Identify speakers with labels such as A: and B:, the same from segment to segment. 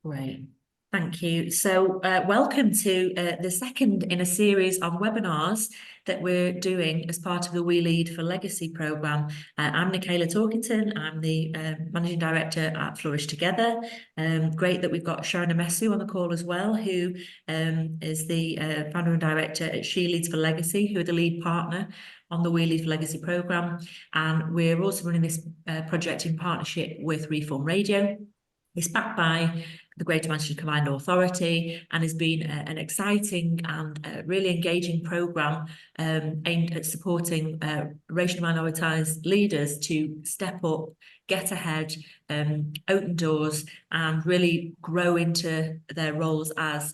A: Great. Thank you. So welcome to the second in a series of webinars that we're doing as part of the We Lead for Legacy programme. I'm Nicola Torkington. I'm the Managing Director at Flourish Together. Great that we've got Sharon Amesu on the call as well, who is the Founder and Director at She Leads for Legacy, who are the lead partner on the We Lead for Legacy programme. And we're also running this project in partnership with Reform Radio. It's backed by the Greater Manchester Combined Authority and has been an exciting and really engaging programme aimed at supporting racially minoritized leaders to step up, get ahead, open doors and really grow into their roles as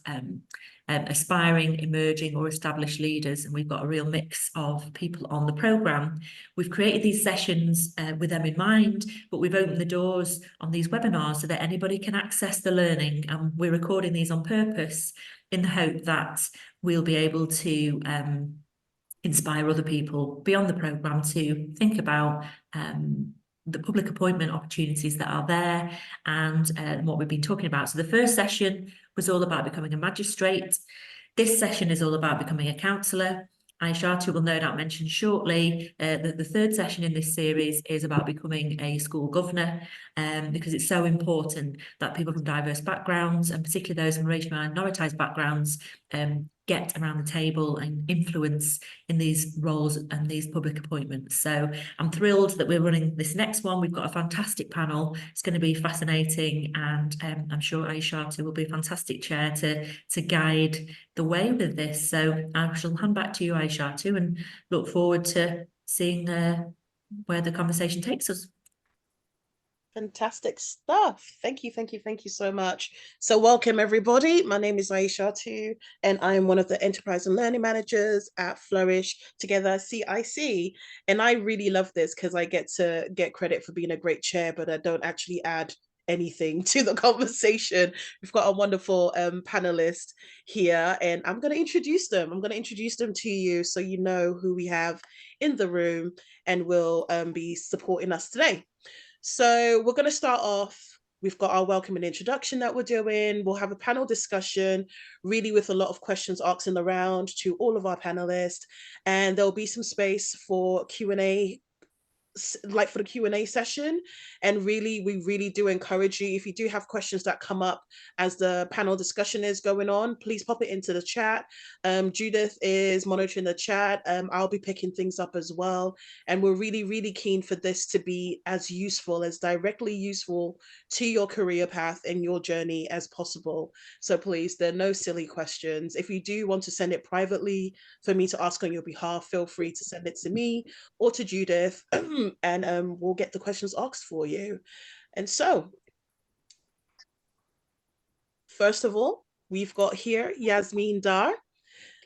A: aspiring, emerging or established leaders. And we've got a real mix of people on the programme. We've created these sessions with them in mind, but we've opened the doors on these webinars so that anybody can access the learning. And we're recording these on purpose in the hope that we'll be able to inspire other people beyond the programme to think about the public appointment opportunities that are there and what we've been talking about. So the first session was all about becoming a magistrate. This session is all about becoming a councillor. Aishatu will no doubt mention shortly that the third session in this series is about becoming a school governor, because it's so important that people from diverse backgrounds, and particularly those from racially minoritized backgrounds, get around the table and influence in these roles and these public appointments. So I'm thrilled that we're running this next one. We've got a fantastic panel. It's going to be fascinating, and I'm sure Aishatu will be a fantastic chair to guide the way with this. So I shall hand back to you, Aishatu, and look forward to seeing where the conversation takes us.
B: Fantastic stuff. Thank you so much. So welcome everybody. My name is Aishatu and I am one of the Enterprise and Learning Managers at Flourish Together CIC. And I really love this because I get to get credit for being a great chair, but I don't actually add anything to the conversation. We've got a wonderful panelist here and I'm going to introduce them. I'm going to introduce them to you so you know who we have in the room and will be supporting us today. So we're going to start off. We've got our welcome and introduction that we're doing. We'll have a panel discussion, really with a lot of questions asking around to all of our panelists. And there'll be some space for Q&A, like for the Q&A session. And really, we really do encourage you, if you do have questions that come up as the panel discussion is going on, please pop it into the chat. Judith is monitoring the chat. I'll be picking things up as well. And we're really, really keen for this to be as useful, as directly useful to your career path and your journey as possible. So please, there are no silly questions. If you do want to send it privately for me to ask on your behalf, feel free to send it to me or to Judith. And we'll get the questions asked for you. And so, first of all, we've got here Yasmine Dar,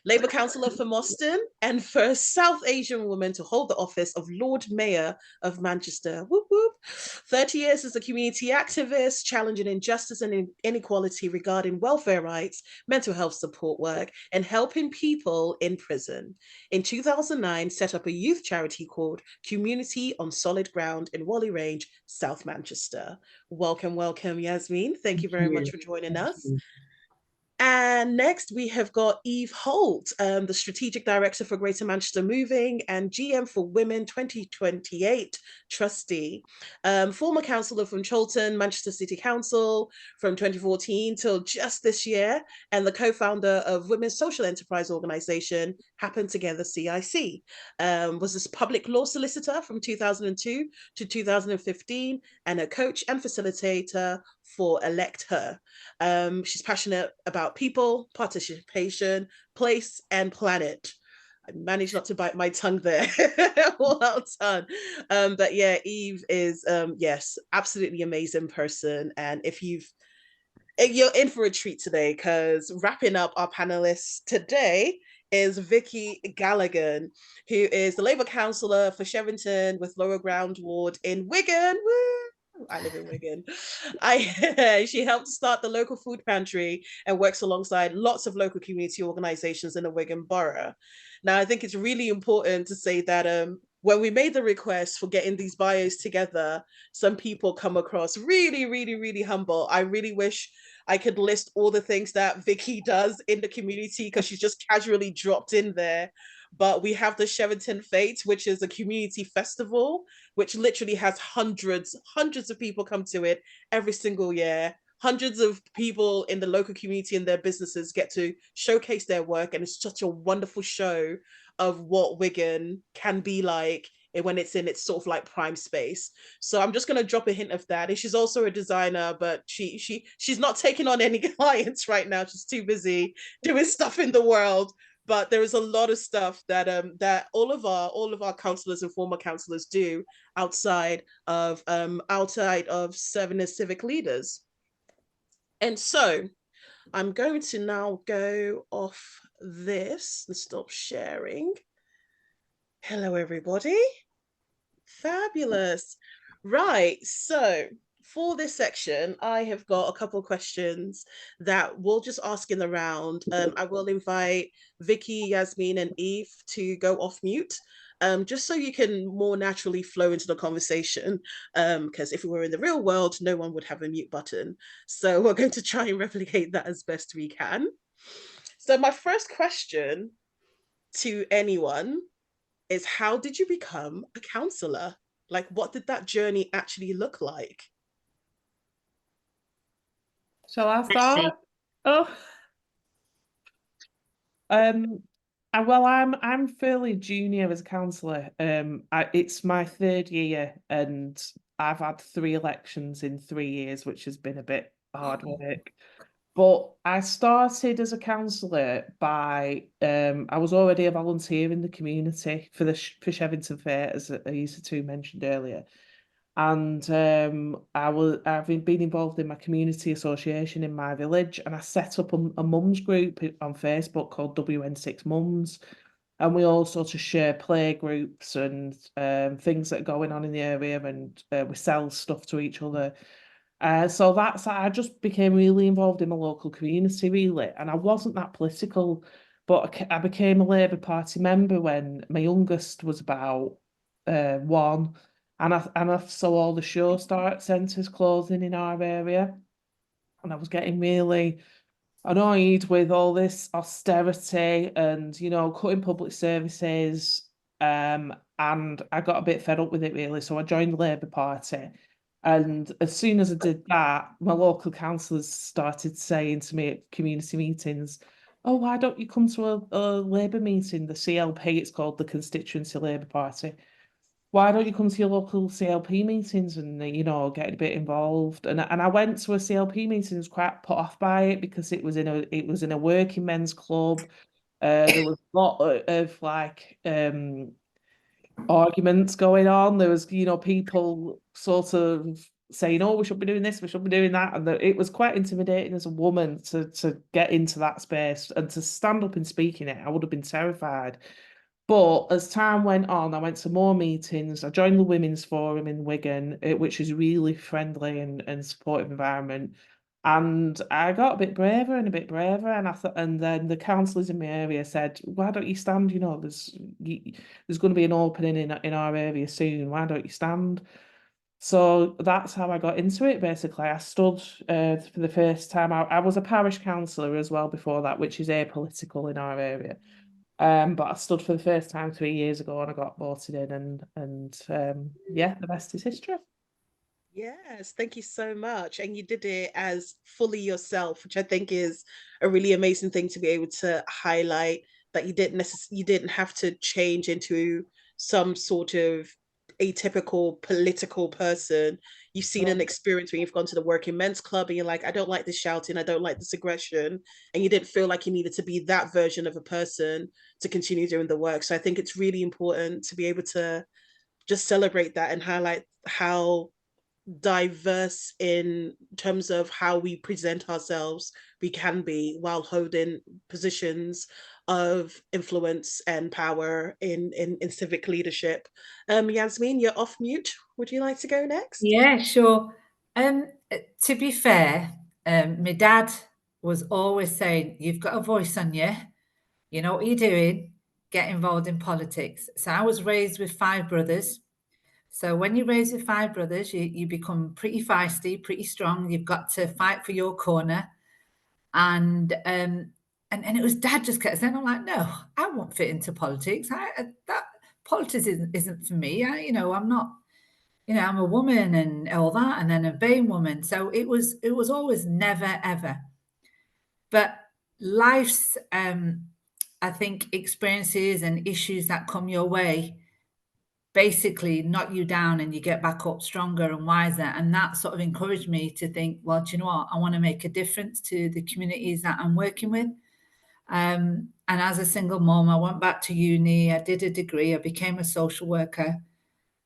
B: Labour Councillor for Moston and first South Asian woman to hold the office of Lord Mayor of Manchester. Whoop, whoop. 30 years as a community activist, challenging injustice and inequality regarding welfare rights, mental health support work, and helping people in prison. In 2009, set up a youth charity called Community on Solid Ground in Whalley Range, South Manchester. Welcome, welcome, Yasmine. Thank you very much for joining us. And next we have got Eve Holt, the Strategic Director for Greater Manchester Moving and GM for Women 2028 Trustee. Former councillor from Cholton, Manchester City Council from 2014 till just this year, and the co-founder of Women's Social Enterprise Organisation, Happen Together CIC. Was this public law solicitor from 2002 to 2015 and a coach and facilitator for Elect Her. She's passionate about people, participation, place, and planet. I managed not to bite my tongue there. Well done. But yeah, Eve is, yes, absolutely amazing person. And if you're in for a treat today, because wrapping up our panelists today is Vicky Galligan, who is the Labour Councillor for Shevington with Lower Ground Ward in Wigan. Woo! I live in Wigan. She helped start the local food pantry and works alongside lots of local community organisations in the Wigan borough. Now, I think it's really important to say that when we made the request for getting these bios together, some people come across really, really, really humble. I really wish I could list all the things that Vicky does in the community because she's just casually dropped in there. But we have the Sheraton Fete, which is a community festival, which literally has hundreds of people come to it every single year. Hundreds of people in the local community and their businesses get to showcase their work, and it's such a wonderful show of what Wigan can be like when it's in its sort of like prime space. So I'm just going to drop a hint of that. And she's also a designer, but she's not taking on any clients right now. She's too busy doing stuff in the world. But there is a lot of stuff that all of our councillors and former councillors do outside of serving as civic leaders. And so I'm going to now go off this and stop sharing. Hello, everybody. Fabulous. Right. So for this section, I have got a couple of questions that we'll just ask in the round. I will invite Vicky, Yasmine, and Eve to go off mute. Just so you can more naturally flow into the conversation. Because if we were in the real world, no one would have a mute button. So we're going to try and replicate that as best we can. So my first question to anyone is, how did you become a councillor? Like, what did that journey actually look like?
C: Shall I
A: Let's see.
C: start? Oh, well, I'm fairly junior as a councillor. It's my third year, and I've had 3 elections in 3 years, which has been a bit hard work. But I started as a councillor by I was already a volunteer in the community for the for Shevington Fair, as Aisa too mentioned earlier. And I've been involved in my community association in my village, and I set up a mums group on Facebook called WN6 Mums, and we all sort of share play groups and things that are going on in the area, and we sell stuff to each other. So I just became really involved in my local community, really, and I wasn't that political, but I became a Labour Party member when my youngest was about 1, and I saw all the show start centres closing in our area, and I was getting really annoyed with all this austerity and cutting public services, and I got a bit fed up with it, really, so I joined the Labour Party. And as soon as I did that, my local councillors started saying to me at community meetings, "Oh, why don't you come to a Labour meeting, the CLP, it's called the Constituency Labour Party. Why don't you come to your local CLP meetings and, get a bit involved?" And I went to a CLP meeting and was quite put off by it because it was in a working men's club. There was a lot of like arguments going on. There was, people sort of saying, "Oh, we should be doing this, we should be doing that," and it was quite intimidating as a woman to get into that space and to stand up and speak in it. I would have been terrified. But as time went on, I went to more meetings. I joined the Women's Forum in Wigan, which is really friendly and supportive environment. And I got a bit braver and a bit braver, and and then the councillors in my area said, "Why don't you stand? There's going to be an opening in our area soon. Why don't you stand?" So that's how I got into it. Basically, I stood for the first time. I was a parish councillor as well before that, which is apolitical in our area. But I stood for the first time 3 years ago, and I got voted in, and yeah, the rest is history.
B: Yes, thank you so much. And you did it as fully yourself, which I think is a really amazing thing to be able to highlight, that you didn't have to change into some sort of atypical political person. You've seen an experience when you've gone to the working men's club and you're like, "I don't like this shouting, I don't like this aggression." And you didn't feel like you needed to be that version of a person to continue doing the work. So I think it's really important to be able to just celebrate that and highlight how diverse in terms of how we present ourselves we can be while holding positions of influence and power in civic leadership. Yasmine, you're off mute. Would you like to go next?
A: Yeah, sure. To be fair, my dad was always saying, "You've got a voice on you. You know what you're doing.
D: get involved in politics. So I was raised with 5 brothers. So when you're raised with 5 brothers, you become pretty feisty, pretty strong. You've got to fight for your corner. And it was Dad just kept saying, I'm like, no, I won't fit into politics. That politics isn't for me. I'm not, I'm a woman and all that, and then a BAME woman. So it was always never, ever. But life's, I think, experiences and issues that come your way basically knock you down and you get back up stronger and wiser. And that sort of encouraged me to think, well, do you know what? I want to make a difference to the communities that I'm working with. And as a single mom, I went back to uni, I did a degree, I became a social worker.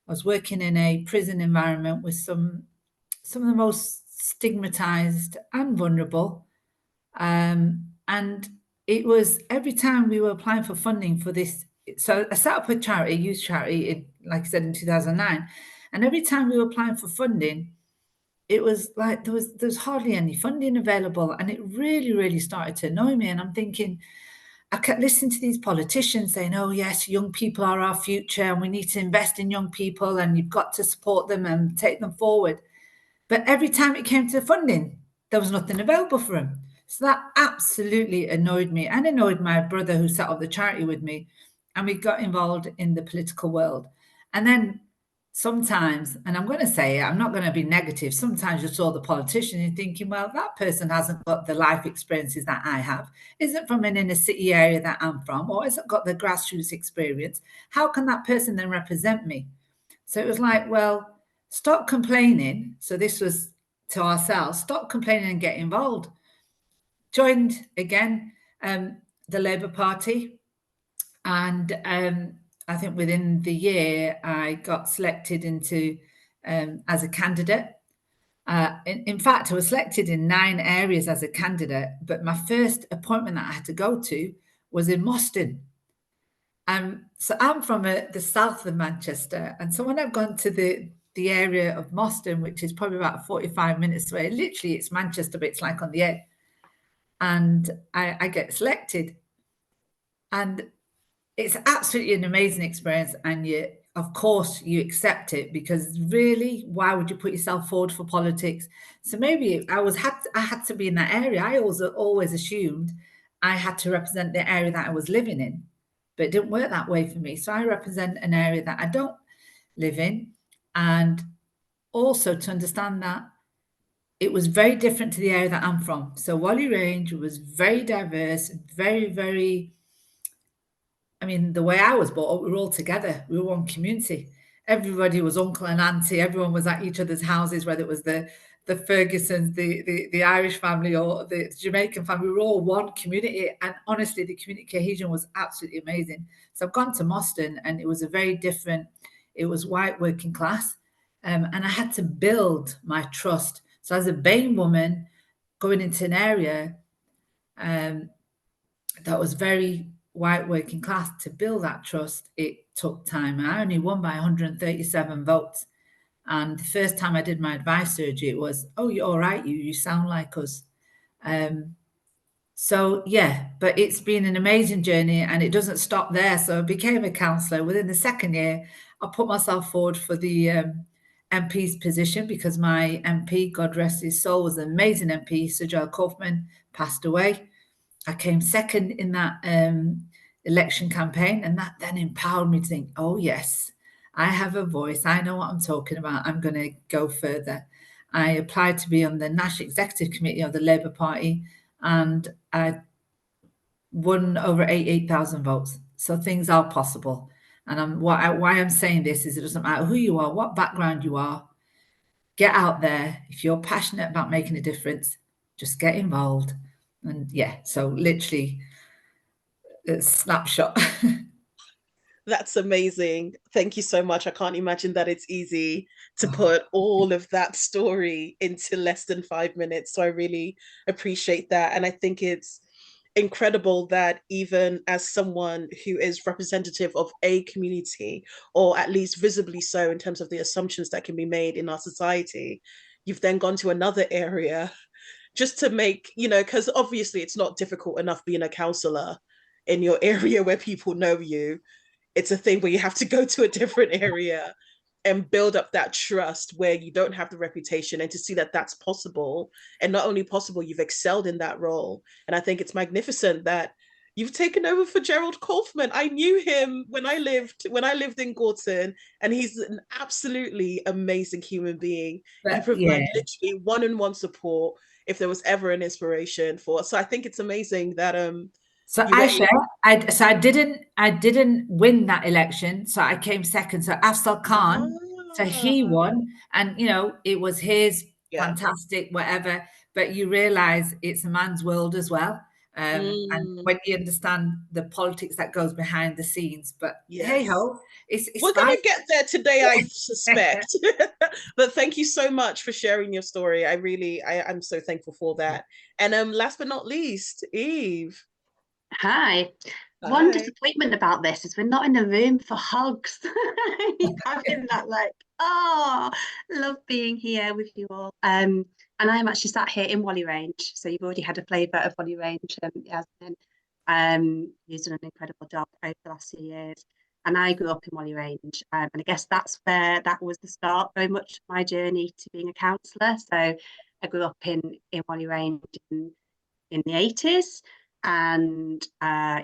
D: I was working in a prison environment with some of the most stigmatized and vulnerable. And it was every time we were applying for funding for this. So I set up a charity, youth charity, like I said, in 2009. And every time we were applying for funding, it was like there was hardly any funding available. And it really, really started to annoy me. And I'm thinking, I kept listening to these politicians saying, oh, yes, young people are our future and we need to invest in young people and you've got to support them and take them forward. But every time it came to funding, there was nothing available for them. So that absolutely annoyed me and annoyed my brother who set up the charity with me. And we got involved in the political world. And then sometimes, and I'm going to say it, I'm not going to be negative, sometimes you saw the politician and you're thinking, well, that person hasn't got the life experiences that I have, isn't from an inner city area that I'm from, or hasn't got the grassroots experience. How can that person then represent me? So it was like, well, stop complaining. So this was to ourselves, stop complaining and get involved. Joined again the Labour Party. And I think within the year, I got selected into as a candidate. In fact, I was selected in 9 areas as a candidate, but my first appointment that I had to go to was in Moston. So I'm from the south of Manchester. And so when I've gone to the area of Moston, which is probably about 45 minutes away, literally it's Manchester, but it's like on the edge. And I get selected. And it's absolutely an amazing experience. And of course, you accept it because really, why would you put yourself forward for politics? So maybe I had to be in that area. I always assumed I had to represent the area that I was living in, but it didn't work that way for me. So I represent an area that I don't live in. And also to understand that it was very different to the area that I'm from. So Wally Range was very diverse, very, very, I mean, the way I was brought up, we were all together. We were one community. Everybody was uncle and auntie. Everyone was at each other's houses, whether it was the Fergusons, the Irish family or the Jamaican family. We were all one community. And honestly, the community cohesion was absolutely amazing. So I've gone to Moston and it was a very different, it was white working class. And I had to build my trust. So as a BAME woman going into an area that was very white working class, to build that trust, it took time. I only won by 137 votes. And the first time I did my advice surgery, it was, oh, you're all right, you sound like us. So, yeah, but it's been an amazing journey and it doesn't stop there. So I became a councillor. Within the second year, I put myself forward for the MP's position because my MP, God rest his soul, was an amazing MP. Sir Joel Kaufman passed away. I came second in that election campaign, and that then empowered me to think, oh, yes, I have a voice. I know what I'm talking about. I'm going to go further. I applied to be on the National Executive Committee of the Labour Party, and I won over 88,000 votes. So things are possible. And why I'm saying this is it doesn't matter who you are, what background you are, get out there. If you're passionate about making a difference, just get involved. And yeah, so literally a snapshot.
B: That's amazing. Thank you so much. I can't imagine that it's easy to put all of that story into less than 5 minutes. So I really appreciate that. And I think it's incredible that even as someone who is representative of a community, or at least visibly so in terms of the assumptions that can be made in our society, you've then gone to another area just to make, because obviously it's not difficult enough being a councillor. in your area where people know you. It's a thing where you have to go to a different area and build up that trust where you don't have the reputation, and to see that that's possible, and not only possible, you've excelled in that role. And I think it's magnificent that you've taken over for Gerald Kaufman. I knew him when I lived in Gorton, and he's an absolutely amazing human being. He
D: But yeah,
B: provides literally one-on-one support if there was ever an inspiration for us. So I think it's amazing that
D: so
B: you were
D: Aisha, I didn't win that election, so I came second. So Afzal Khan, so he
B: Ah,
D: won, and you know it was his
B: yeah.
D: fantastic whatever. But you realise it's a man's world as well, and when you understand the politics that goes behind the scenes. But hey
B: Yes.
D: ho, it's
B: We're
D: fine.
B: gonna get there today, I suspect. But thank you so much for sharing your story. I'm so thankful for that. And last but not least, Eve.
E: Hi. One
B: Hi.
E: disappointment about this is we're not in a room for hugs. Having that love being here with you all. And I'm actually sat here in Whalley Range, so you've already had a flavour of Whalley Range, Yasmine. Who's done an incredible job over the last few years. And I grew up in Whalley Range, and I guess that's where that was the start very much of my journey to being a councillor. So I grew up in Whalley Range in the 80s. And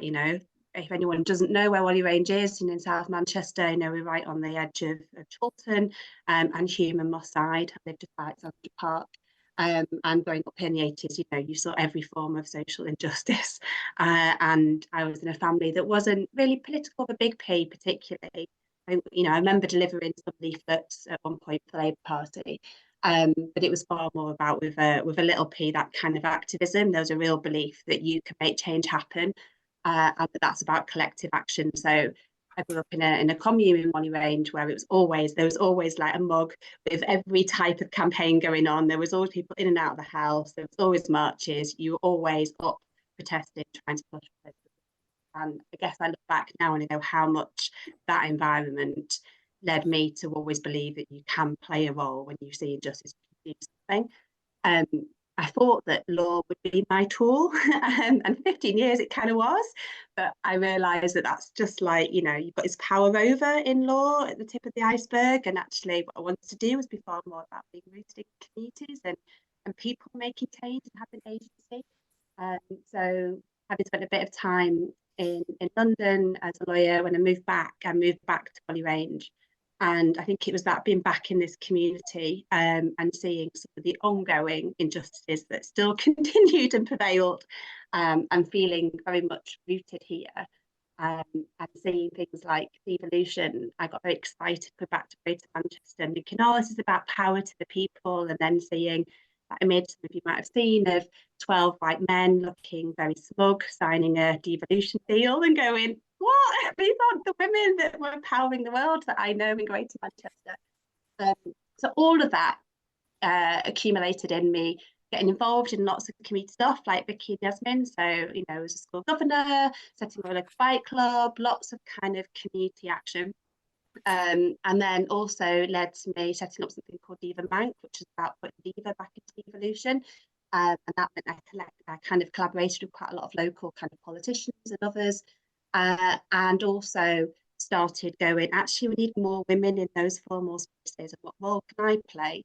E: you know, if anyone doesn't know where Whalley Range is, in South Manchester, you know, we're right on the edge of Chorlton and Hume and Moss Side. I lived just by Sandra Park. And growing up in the 80s, you know, you saw every form of social injustice. And I was in a family that wasn't really political of a big P particularly. I remember delivering some leaflets at one point for the Labour Party. But it was far more about with a little p, that kind of activism. There was a real belief that you can make change happen, and that's about collective action. So I grew up in a commune in Whalley Range where there was always like a mug with every type of campaign going on. There was always people in and out of the house. There was always marches. You were always up protesting, trying to push for. And I guess I look back now and I know how much that environment led me to always believe that you can play a role when you see injustice, you do something. I thought that law would be my tool, and 15 years it kind of was, but I realised that that's just like, you know, you've got this power over in law at the tip of the iceberg, and actually what I wanted to do was be far more about being rooted in communities and people making change and having agency. So having spent a bit of time in London as a lawyer, when I moved back to Whalley Range. And I think it was that being back in this community and seeing some of the ongoing injustices that still continued and prevailed, and feeling very much rooted here, and seeing things like devolution. I got very excited to go back to Greater Manchester and thinking, oh, this is about power to the people, and then seeing that image some of you might have seen of 12 white men looking very smug, signing a devolution deal and going, what? These aren't the women that were empowering the world that I know in Greater Manchester. So all of that accumulated in me getting involved in lots of community stuff like Vicky and Yasmine. So, you know, as a school governor, setting up a local bike club, lots of kind of community action. And then also led to me setting up something called Diva Mank, which is about putting Diva back into devolution. And that meant I kind of collaborated with quite a lot of local kind of politicians and others. And also started going, actually, we need more women in those formal spaces, and what role can I play?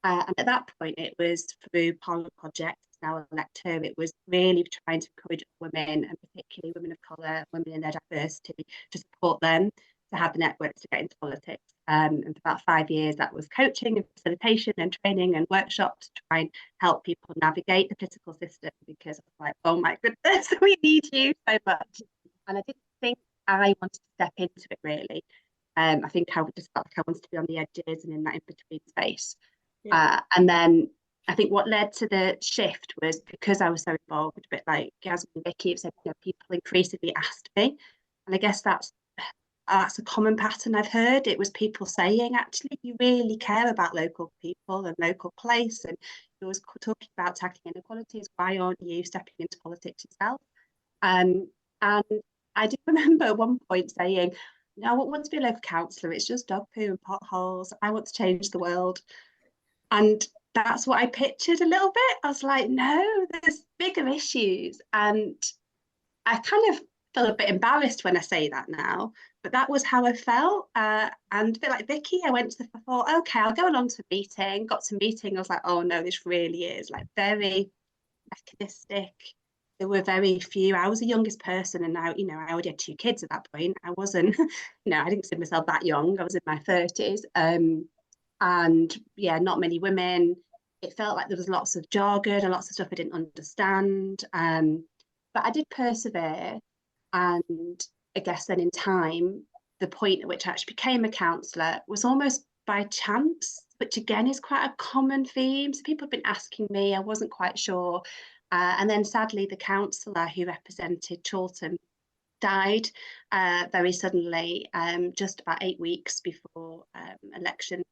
E: And at that point, it was through Parliament Project, now Elector, it was really trying to encourage women, and particularly women of colour, women in their diversity, to support them, to have the networks to get into politics. And for about 5 years, that was coaching and facilitation and training and workshops to try and help people navigate the political system, because I was like, oh my goodness, we need you so much. And I didn't think I wanted to step into it really. I think I just felt like I wanted to be on the edges and in that in-between space. Yeah. And then I think what led to the shift was because I was so involved, a bit like Yasmine and Vicky have said, you know, people increasingly asked me. And I guess that's a common pattern I've heard. It was people saying, actually, you really care about local people and local place, and you're always talking about tackling inequalities. Why aren't you stepping into politics yourself? And I do remember at one point saying, no, I want to be a local councillor. It's just dog poo and potholes. I want to change the world. And that's what I pictured a little bit. I was like, no, there's bigger issues. And I kind of feel a bit embarrassed when I say that now, but that was how I felt. And a bit like Vicky, I thought, okay, I'll go along to a meeting. Got to meeting, I was like, oh no, this really is like very mechanistic. There were very few. I was the youngest person, and now, I already had 2 kids at that point. I wasn't, I didn't consider myself that young. I was in my 30s. And yeah, not many women. It felt like there was lots of jargon and lots of stuff I didn't understand. But I did persevere. And I guess then in time, the point at which I actually became a councillor was almost by chance, which again is quite a common theme. So people have been asking me, I wasn't quite sure. And then sadly, the councillor who represented Chorlton died very suddenly, just about 8 weeks before election.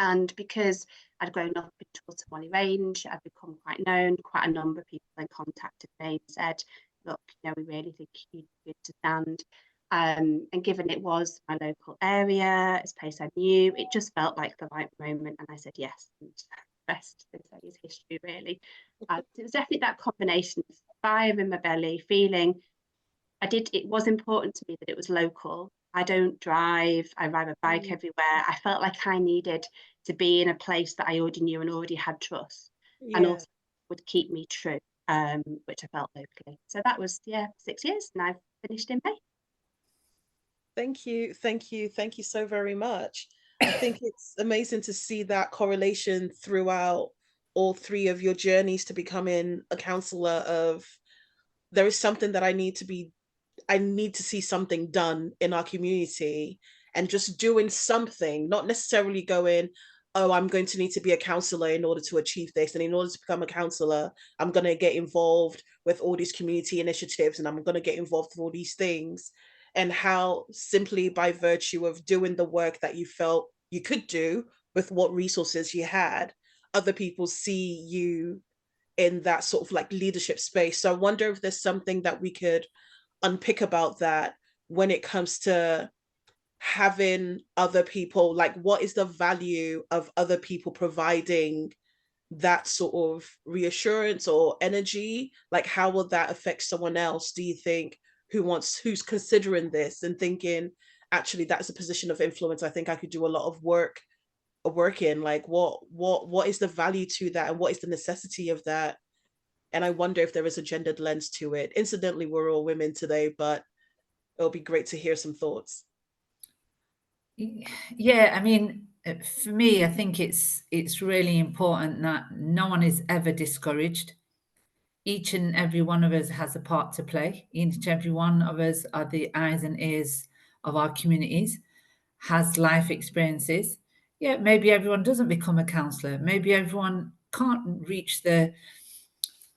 E: And because I'd grown up in Chorlton Wally Range, I'd become quite known. Quite a number of people then contacted me and said, look, we really think you'd be good to stand. And given it was my local area, it's a place I knew, it just felt like the right moment. And I said yes. And the rest is history, really. It was definitely that combination of fire in my belly, feeling it was important to me that it was local. I don't drive, I ride a bike everywhere. I felt like I needed to be in a place that I already knew and already had trust, and also would keep me true, which I felt locally. So that was 6 years, and I've finished in May.
B: Thank you so very much. I think it's amazing to see that correlation throughout all 3 of your journeys to becoming a councillor. Of there is something that I need to see something done in our community, and just doing something, not necessarily going, oh, I'm going to need to be a councillor in order to achieve this. And in order to become a councillor, I'm going to get involved with all these community initiatives, and I'm going to get involved with all these things. And how simply by virtue of doing the work that you felt you could do with what resources you had, other people see you in that sort of like leadership space. So I wonder if there's something that we could unpick about that when it comes to having other people, like what is the value of other people providing that sort of reassurance or energy? Like how will that affect someone else, do you think, who's considering this and thinking, actually that's a position of influence, I think I could do a lot of work in, like what is the value to that, and what is the necessity of that? And I wonder if there is a gendered lens to it. Incidentally, we're all women today, but it'll be great to hear some thoughts.
D: Yeah, I mean, for me, I think it's really important that no one is ever discouraged. Each and every one of us has a part to play. Each and every one of us are the eyes and ears of our communities, has life experiences. Yeah, maybe everyone doesn't become a councillor. Maybe everyone can't reach the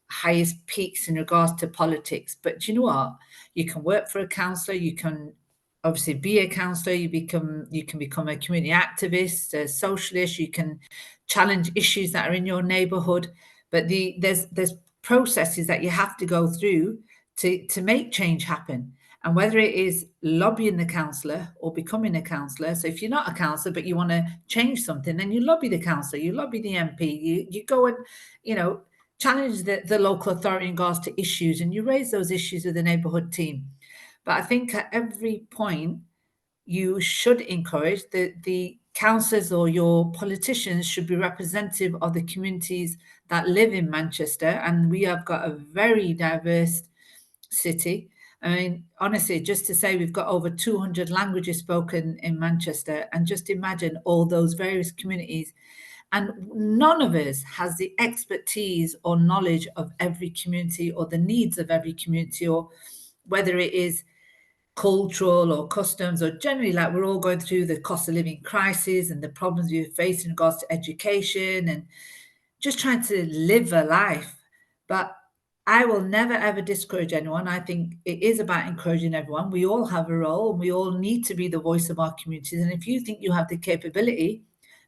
D: highest peaks in regards to politics. But do you know what? You can work for a councillor. You can obviously be a councillor. You can become a community activist, a socialist. You can challenge issues that are in your neighbourhood. But there's processes that you have to go through to make change happen. And whether it is lobbying the councillor or becoming a councillor. So if you're not a councillor but you want to change something, then you lobby the councillor, you lobby the MP, you go and challenge the local authority in regards to issues, and you raise those issues with the neighbourhood team. But I think at every point you should encourage the councillors, or your politicians should be representative of the communities that live in Manchester. And we have got a very diverse city. I mean, honestly, just to say we've got over 200 languages spoken in Manchester, and just imagine all those various communities. And none of us has the expertise or knowledge of every community or the needs of every community, or whether it is cultural or customs, or generally, like, we're all going through the cost of living crisis and the problems we face in regards to education and just trying to live a life. But I will never, ever discourage anyone. I think it is about encouraging everyone. We all have a role, and we all need to be the voice of our communities. And if you think you have the capability,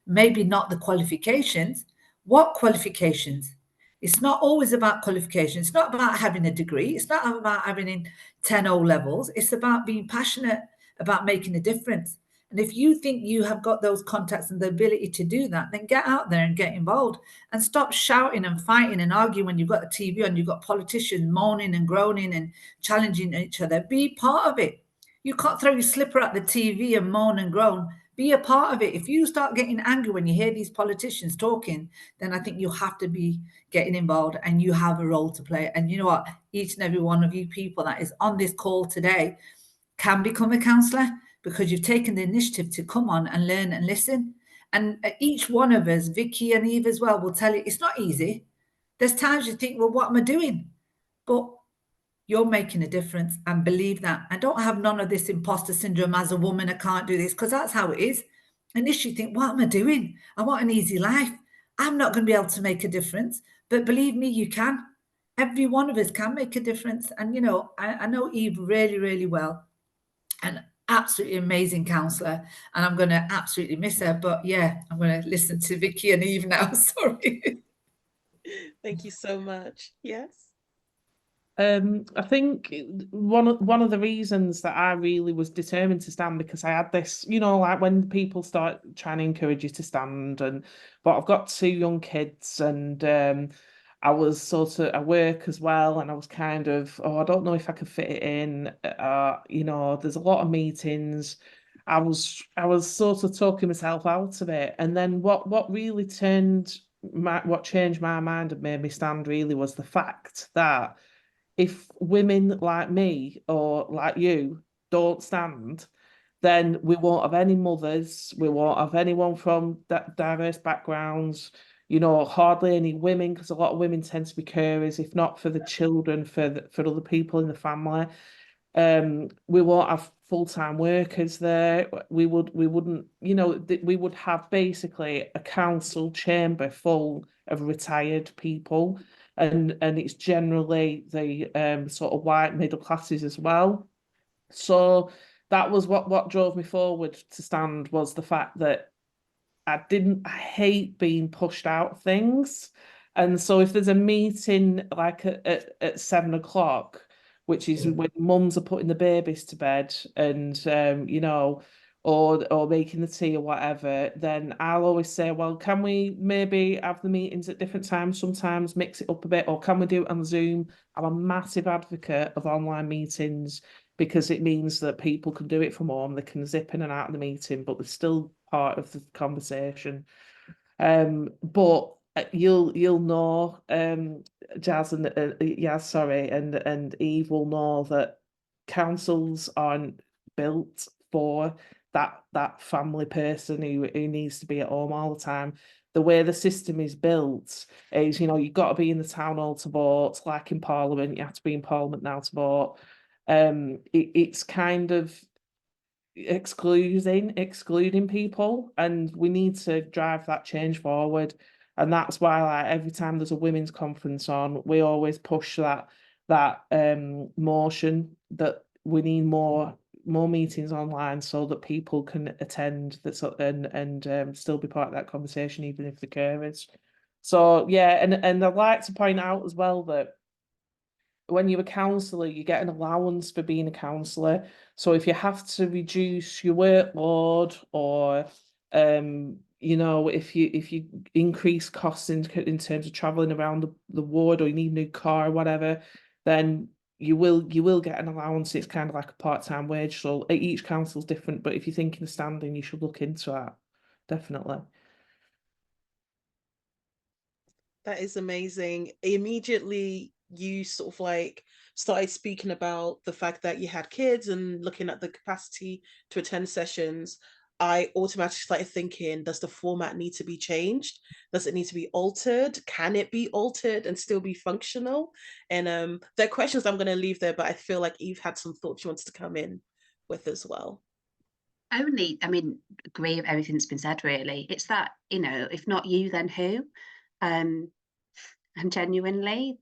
D: maybe not the qualifications, what qualifications? It's not always about qualifications. It's not about having a degree. It's not about having 10 O levels. It's about being passionate about making a difference. And if you think you have got those contacts and the ability to do that, then get out there and get involved, and stop shouting and fighting and arguing when you've got the TV on, you've got politicians moaning and groaning and challenging each other. Be part of it. You can't throw your slipper at the TV and moan and groan. Be a part of it. If you start getting angry when you hear these politicians talking, then I think you have to be getting involved, and you have a role to play. And you know what? Each and every one of you people that is on this call today can become a councillor, because you've taken the initiative to come on and learn and listen. And each one of us, Vicky and Eve as well, will tell you it's not easy. There's times you think, well, what am I doing? But you're making a difference, and believe that. And don't have none of this imposter syndrome as a woman, I can't do this, because that's how it is. Initially you think, what am I doing? I want an easy life. I'm not going to be able to make a difference. But believe me, you can. Every one of us can make a difference. And, you know, I know Eve really, really well. And absolutely amazing counsellor. And I'm going to absolutely miss her. But yeah, I'm going to listen to Vicky and Eve now. Sorry.
B: Thank you so much. Yes.
C: I think one of the reasons that I really was determined to stand, because I had this, you know, like when people start trying to encourage you to stand, but I've got 2 young kids, and I was sort of at work as well, and I was kind of, I don't know if I could fit it in. You know, there's a lot of meetings. I was sort of talking myself out of it, and then what really changed my mind and made me stand really was the fact that if women like me or like you don't stand, then we won't have any mothers, we won't have anyone from that diverse backgrounds, you know, hardly any women, because a lot of women tend to be carers, if not for the children, for other people in the family. We won't have full-time workers there. We wouldn't, you know, we would have basically a council chamber full of retired people. And it's generally the sort of white middle classes as well. So that was what drove me forward to stand, was the fact that I hate being pushed out of things. And so if there's a meeting like at 7 o'clock, which is when mums are putting the babies to bed, and you know, or making the tea or whatever, then I'll always say, well, can we maybe have the meetings at different times, sometimes mix it up a bit, or can we do it on Zoom? I'm a massive advocate of online meetings, because it means that people can do it from home, they can zip in and out of the meeting, but they're still part of the conversation. But you'll know, Jazz and and Eve will know that councils aren't built for that family person who needs to be at home all the time. The way the system is built is, you know, you've got to be in the town hall to vote, like in Parliament, you have to be in Parliament now to vote. It's kind of excluding people, and we need to drive that change forward. And that's why, like, every time there's a women's conference on, we always push that motion that we need more meetings online, so that people can attend and still be part of that conversation, even if they're carers. So yeah, and I'd like to point out as well that when you're a councillor, you get an allowance for being a councillor. So if you have to reduce your workload, or you know, if you increase costs in terms of travelling around the ward, or you need a new car or whatever, then you will get an allowance. It's kind of like a part-time wage. So each council's different, but if you're thinking of standing, you should look into that, definitely.
B: That is amazing. Immediately, you sort of like started speaking about the fact that you had kids and looking at the capacity to attend sessions. I automatically started thinking, does the format need to be changed? Does it need to be altered? Can it be altered and still be functional? And there are questions I'm going to leave there, but I feel like Eve had some thoughts she wanted to come in with as well.
E: I mean, agree with everything that's been said, really. It's that, you know, if not you, then who? And genuinely,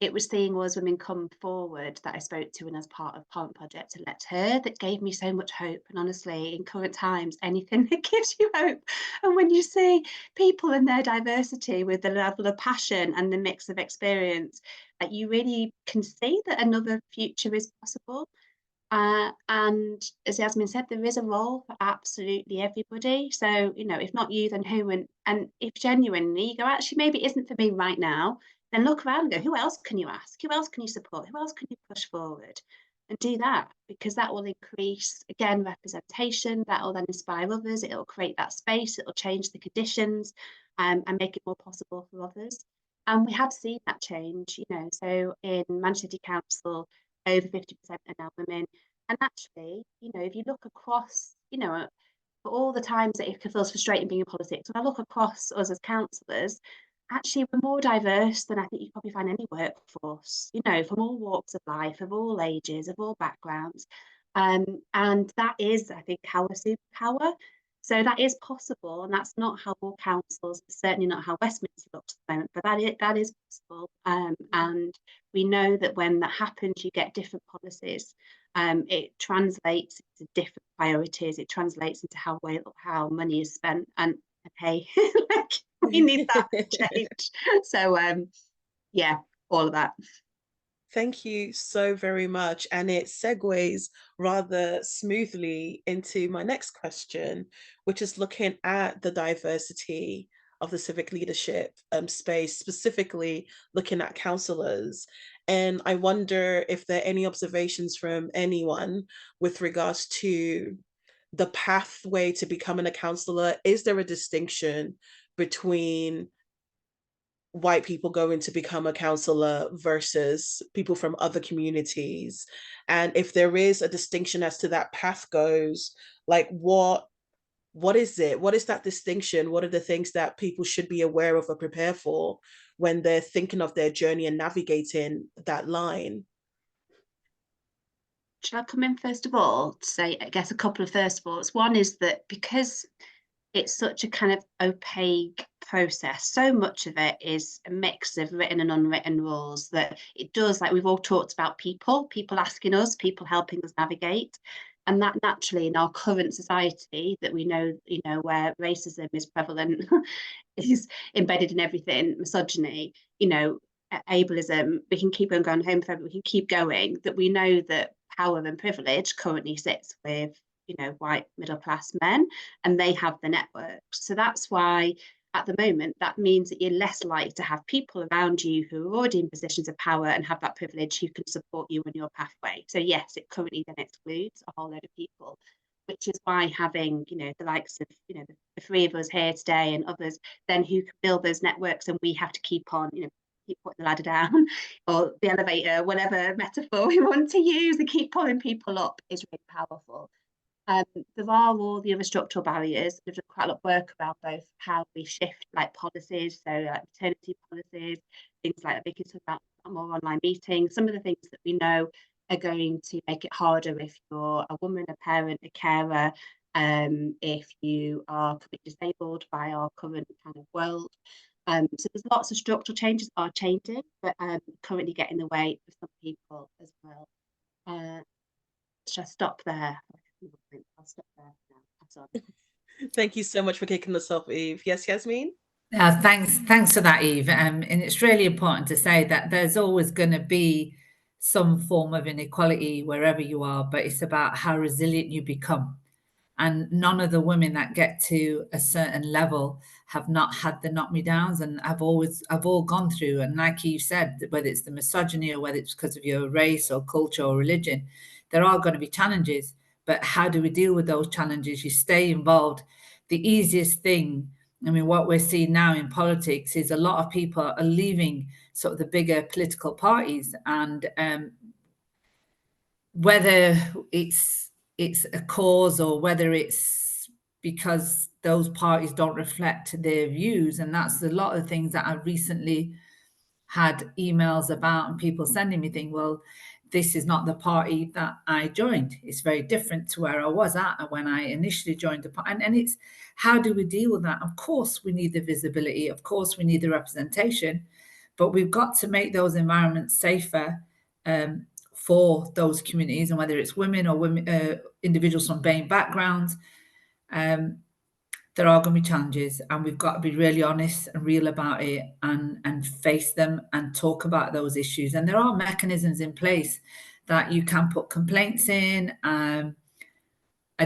E: it was seeing all those women come forward that I spoke to, and as part of Parliament Project Elect Her, that gave me so much hope. And honestly, in current times, anything that gives you hope. And when you see people in their diversity with the level of passion and the mix of experience, that you really can see that another future is possible. And as Yasmine said, there is a role for absolutely everybody. So, you know, if not you, then who? And if genuinely you go, actually, maybe it isn't for me right now, then look around and go, who else can you ask? Who else can you support? Who else can you push forward? And do that, because that will increase, again, representation. That will then inspire others. It'll create that space. It'll change the conditions and make it more possible for others. And we have seen that change, you know. So in Manchester City Council, over 50% are now women. And actually, you know, if you look across, you know, for all the times that it feels frustrating being in politics, when I look across us as councillors, actually we're more diverse than I think you probably find any workforce, you know, from all walks of life, of all ages, of all backgrounds. And that is, I think, our superpower. So that is possible, and that's not how all councils, certainly not how Westminster looks at the moment, but that is possible. And we know that when that happens, you get different policies. It translates into different priorities. It translates into how money is spent, and hey, like, we need that to change. So yeah, all of that.
B: Thank you so very much. And it segues rather smoothly into my next question, which is looking at the diversity of the civic leadership space, specifically looking at councillors. And I wonder if there are any observations from anyone with regards to the pathway to becoming a councillor. Is there a distinction between white people going to become a councillor versus people from other communities? And if there is a distinction as to that path goes, like what is it? What is that distinction? What are the things that people should be aware of or prepare for when they're thinking of their journey and navigating that line?
E: Should I come in first of all to say, I guess, a couple of first thoughts? One is that because it's such a kind of opaque process, so much of it is a mix of written and unwritten rules, that it does, like we've all talked about, people asking us, people helping us navigate. And that naturally in our current society that we know, you know, where racism is prevalent, is embedded in everything, misogyny, you know, ableism, we can keep on going home forever, we can keep going, that we know that power and privilege currently sits with, you know, white middle class men, and they have the networks. So that's why at the moment that means that you're less likely to have people around you who are already in positions of power and have that privilege who can support you on your pathway. So yes, it currently then excludes a whole load of people, which is why having, you know, the likes of, you know, the three of us here today and others then who can build those networks, and we have to keep on, you know, keep putting the ladder down or the elevator, whatever metaphor we want to use, and keep pulling people up is really powerful. There are all the other structural barriers. We've done quite a lot of work around both how we shift like policies, so like maternity policies, things like Vicky talked about, more online meetings, some of the things that we know are going to make it harder if you're a woman, a parent, a carer, if you are disabled by our current kind of world. So there's lots of structural changes are changing, but currently get in the way of some people as well. Should I stop there? I'll stop there now.
B: Thank you so much for kicking us off, Eve. Yes, Yasmine?
D: Thanks for that, Eve. And it's really important to say that there's always going to be some form of inequality wherever you are, but it's about how resilient you become. And none of the women that get to a certain level have not had the knock me downs, and I've all gone through. And like you said, whether it's the misogyny or whether it's because of your race or culture or religion, there are going to be challenges. But how do we deal with those challenges? You stay involved. The easiest thing, I mean, what we're seeing now in politics is a lot of people are leaving sort of the bigger political parties, and whether it's a cause or whether it's because those parties don't reflect their views. And that's a lot of things that I recently had emails about, and people sending me things, well, this is not the party that I joined. It's very different to where I was at when I initially joined the party. And it's, how do we deal with that? Of course, we need the visibility. Of course, we need the representation, but we've got to make those environments safer for those communities, and whether it's women or individuals from BAME backgrounds, there are going to be challenges, and we've got to be really honest and real about it, and face them and talk about those issues. And there are mechanisms in place that you can put complaints in. I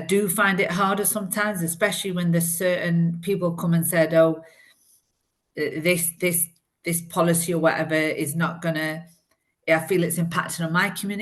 D: do find it harder sometimes, especially when there's certain people come and said, oh, this policy or whatever is not gonna, I feel it's impacting on my community.